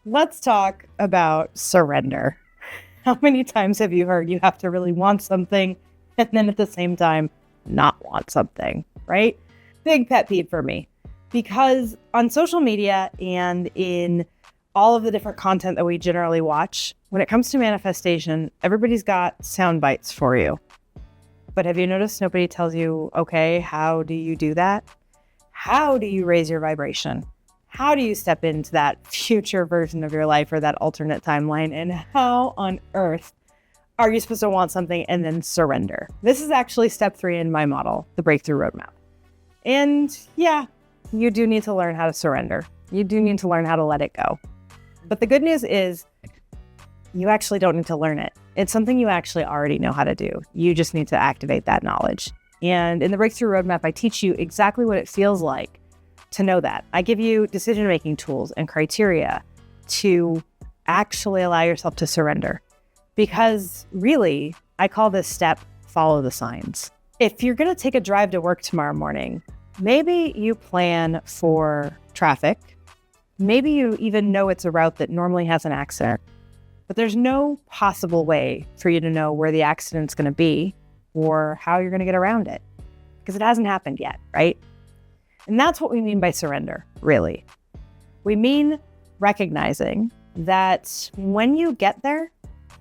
Let's talk about surrender. How many times have you heard you have to really want something and then at the same time not want something, right? Big pet peeve for me because on social media and in all of the different content that we generally watch, when it comes to manifestation, everybody's got sound bites for you. But have you noticed nobody tells you, okay, how do you do that? How do you raise your vibration? How do you step into that future version of your life or that alternate timeline? And how on earth are you supposed to want something and then surrender? This is actually step 3 in my model, the Breakthrough Roadmap. And yeah, you do need to learn how to surrender. You do need to learn how to let it go. But the good news is you actually don't need to learn it. It's something you actually already know how to do. You just need to activate that knowledge. And in the Breakthrough Roadmap, I teach you exactly what it feels like to know that. I give you decision-making tools and criteria to actually allow yourself to surrender. Because really, I call this step, follow the signs. If you're gonna take a drive to work tomorrow morning, maybe you plan for traffic. Maybe you even know it's a route that normally has an accident, but there's no possible way for you to know where the accident's gonna be or how you're gonna get around it because it hasn't happened yet, right? And that's what we mean by surrender, really. We mean recognizing that when you get there,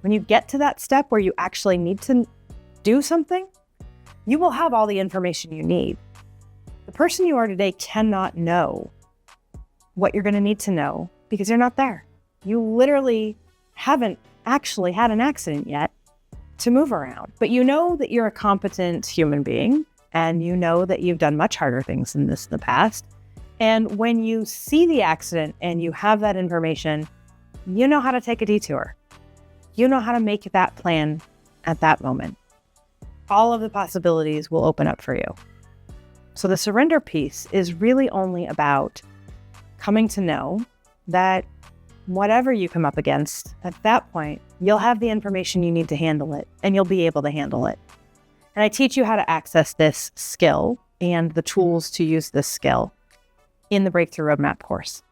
when you get to that step where you actually need to do something, you will have all the information you need. The person you are today cannot know what you're going to need to know because you're not there. You literally haven't actually had an accident yet to move around, but you know that you're a competent human being. And you know that you've done much harder things than this in the past. And when you see the accident and you have that information, you know how to take a detour. You know how to make that plan at that moment. All of the possibilities will open up for you. So the surrender piece is really only about coming to know that whatever you come up against, at that point, you'll have the information you need to handle it, and you'll be able to handle it. And I teach you how to access this skill and the tools to use this skill in the Breakthrough Roadmap course.